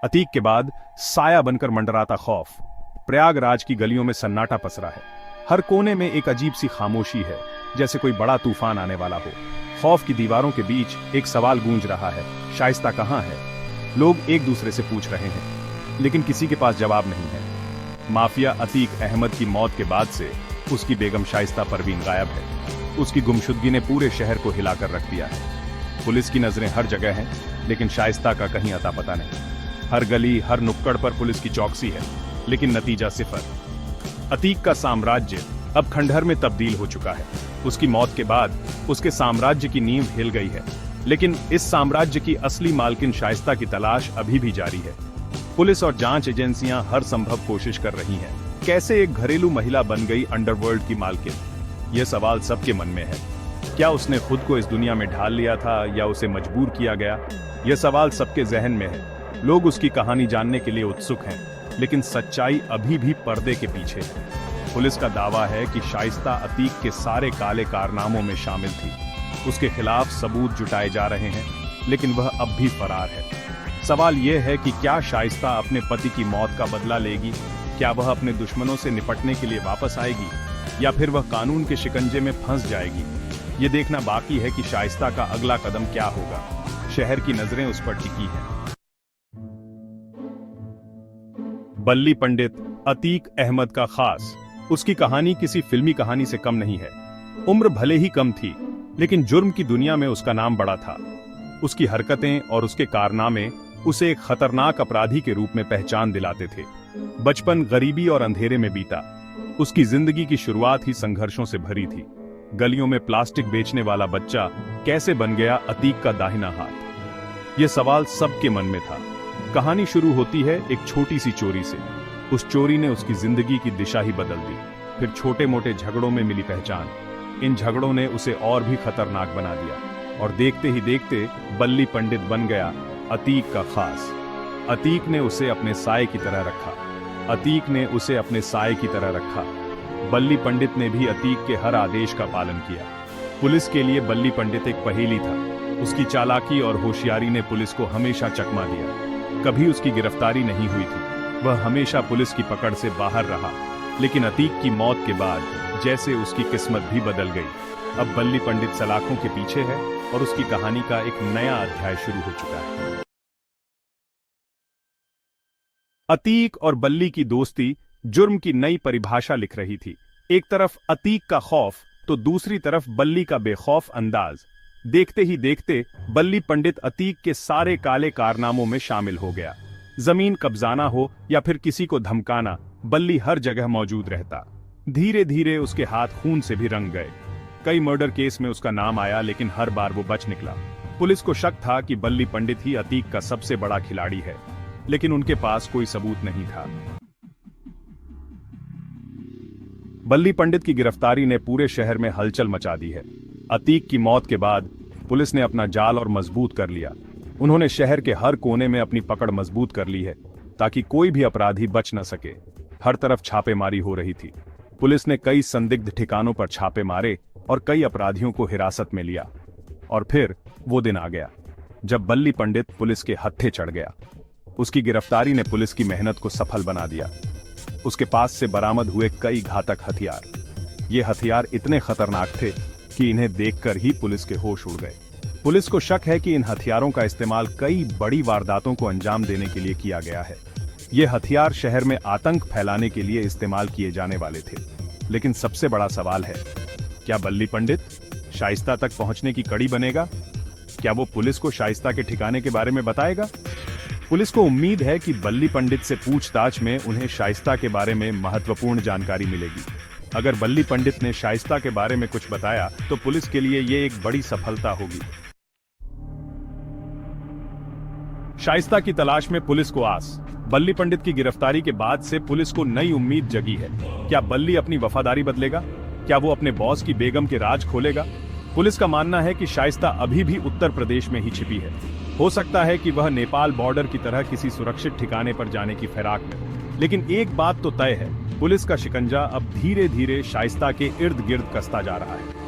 अतीक के बाद साया बनकर मंडराता खौफ। प्रयागराज की गलियों में सन्नाटा पसरा है। हर कोने में एक अजीब सी खामोशी है, जैसे कोई बड़ा तूफान आने वाला हो। खौफ की दीवारों के बीच एक सवाल गूंज रहा है, शाइस्ता कहाँ है? लोग एक दूसरे से पूछ रहे हैं, लेकिन किसी के पास जवाब नहीं है। माफिया अतीक अहमद की मौत के बाद से उसकी बेगम शाइस्ता परवीन गायब है। उसकी गुमशुदगी ने पूरे शहर को हिलाकर रख दिया है। पुलिस की नजरें हर जगह हैं, लेकिन शाइस्ता का कहीं अता पता नहीं। हर गली, हर नुक्कड़ पर पुलिस की चौकसी है, लेकिन नतीजा सिफर। अतीक का साम्राज्य अब खंडहर में तब्दील हो चुका है। उसकी मौत के बाद उसके साम्राज्य की नींव हिल गई है, लेकिन इस साम्राज्य की असली मालकिन शाइस्ता की तलाश अभी भी जारी है। पुलिस और जांच एजेंसियां हर संभव कोशिश कर रही हैं। कैसे एक घरेलू महिला बन गई अंडरवर्ल्ड की मालकिन? यह सवाल सबके मन में है। क्या उसने खुद को इस दुनिया में ढाल लिया था, या उसे मजबूर किया गया? यह सवाल सबके जहन में है। लोग उसकी कहानी जानने के लिए उत्सुक हैं, लेकिन सच्चाई अभी भी पर्दे के पीछे है। पुलिस का दावा है कि शाइस्ता अतीक के सारे काले कारनामों में शामिल थी। उसके खिलाफ सबूत जुटाए जा रहे हैं, लेकिन वह अब भी फरार है। सवाल यह है कि क्या शाइस्ता अपने पति की मौत का बदला लेगी? क्या वह अपने दुश्मनों से निपटने के लिए वापस आएगी, या फिर वह कानून के शिकंजे में फंस जाएगी? ये देखना बाकी है कि शाइस्ता का अगला कदम क्या होगा। शहर की नजरें उस पर टिकी हैं। बल्ली पंडित अतीक अहमद का खास। उसकी कहानी किसी फिल्मी कहानी से कम नहीं है। उम्र भले ही कम थी, लेकिन जुर्म की दुनिया में उसका नाम बड़ा था। उसकी हरकतें और उसके कारनामे उसे एक खतरनाक अपराधी के रूप में पहचान दिलाते थे। बचपन गरीबी और अंधेरे में बीता। उसकी जिंदगी की शुरुआत ही संघर्षों से भरी थी। गलियों में प्लास्टिक बेचने वाला बच्चा कैसे बन गया अतीक का दाहिना हाथ? यह सवाल सबके मन में था। कहानी शुरू होती है एक छोटी सी चोरी से। उस चोरी ने उसकी जिंदगी की दिशा ही बदल दी। फिर छोटे मोटे झगड़ों में मिली पहचान। इन झगड़ों ने उसे और भी खतरनाक बना दिया, और देखते ही देखते बल्ली पंडित बन गया अतीक का खास। अतीक ने उसे अपने साए की तरह रखा। अतीक ने उसे अपने साए की तरह रखा। बल्ली पंडित ने भी अतीक के हर आदेश का पालन किया। पुलिस के लिए बल्ली पंडित एक पहेली था। उसकी चालाकी और होशियारी ने पुलिस को हमेशा चकमा दिया। कभी उसकी गिरफ्तारी नहीं हुई थी। वह हमेशा पुलिस की पकड़ से बाहर रहा। लेकिन अतीक की मौत के बाद जैसे उसकी किस्मत भी बदल गई। अब बल्ली पंडित सलाखों के पीछे है, और उसकी कहानी का एक नया अध्याय शुरू हो चुका है। अतीक और बल्ली की दोस्ती जुर्म की नई परिभाषा लिख रही थी। एक तरफ अतीक का खौफ, तो दूसरी तरफ बल्ली का बेखौफ अंदाज। देखते ही देखते बल्ली पंडित अतीक के सारे काले कारनामों में शामिल हो गया। जमीन कब्जाना हो या फिर किसी को धमकाना, बल्ली हर जगह मौजूद रहता। धीरे धीरे उसके हाथ खून से भी रंग गए। कई मर्डर केस में उसका नाम आया, लेकिन हर बार वो बच निकला। पुलिस को शक था कि बल्ली पंडित ही अतीक का सबसे बड़ा खिलाड़ी है, लेकिन उनके पास कोई सबूत नहीं था। बल्ली पंडित की गिरफ्तारी ने पूरे शहर में हलचल मचा दी है। अतीक की मौत के बाद पुलिस ने अपना जाल और मजबूत कर लिया। उन्होंने शहर के हर कोने में अपनी पकड़ मजबूत कर ली है, ताकि कोई भी अपराधी बच न सके। हर तरफ छापेमारी हो रही थी। पुलिस ने कई संदिग्ध ठिकानों पर छापे मारे और कई अपराधियों को हिरासत में लिया। और फिर वो दिन आ गया जब बल्ली पंडित पुलिस के हत्थे चढ़ गया। उसकी गिरफ्तारी ने पुलिस की मेहनत को सफल बना दिया। उसके पास से बरामद हुए कई घातक हथियार। ये हथियार इतने खतरनाक थे कि इन्हें देखकर ही पुलिस के होश उड़ गए। पुलिस को शक है कि इन हथियारों का इस्तेमाल कई बड़ी वारदातों को अंजाम देने के लिए किया गया है। ये हथियार शहर में आतंक फैलाने के लिए इस्तेमाल किए जाने वाले थे। लेकिन सबसे बड़ा सवाल है, क्या बल्ली पंडित शाइस्ता तक पहुंचने की कड़ी बनेगा? क्या वो पुलिस को शाइस्ता के ठिकाने के बारे में बताएगा? पुलिस को उम्मीद है कि बल्ली पंडित से पूछताछ में उन्हें शाइस्ता के बारे में महत्वपूर्ण जानकारी मिलेगी। अगर बल्ली पंडित ने शाइस्ता के बारे में कुछ बताया, तो पुलिस के लिए यह एक बड़ी सफलता होगी। शाइस्ता की तलाश में पुलिस को आस। बल्ली पंडित की गिरफ्तारी के बाद से पुलिस को नई उम्मीद जगी है। क्या बल्ली अपनी वफादारी बदलेगा? क्या वो अपने बॉस की बेगम के राज खोलेगा? पुलिस का मानना है कि शाइस्ता अभी भी उत्तर प्रदेश में ही छिपी है। हो सकता है कि वह नेपाल बॉर्डर की तरह किसी सुरक्षित ठिकाने पर जाने की फिराक में। लेकिन एक बात तो तय है, पुलिस का शिकंजा अब धीरे धीरे शाइस्ता के इर्द गिर्द कसता जा रहा है।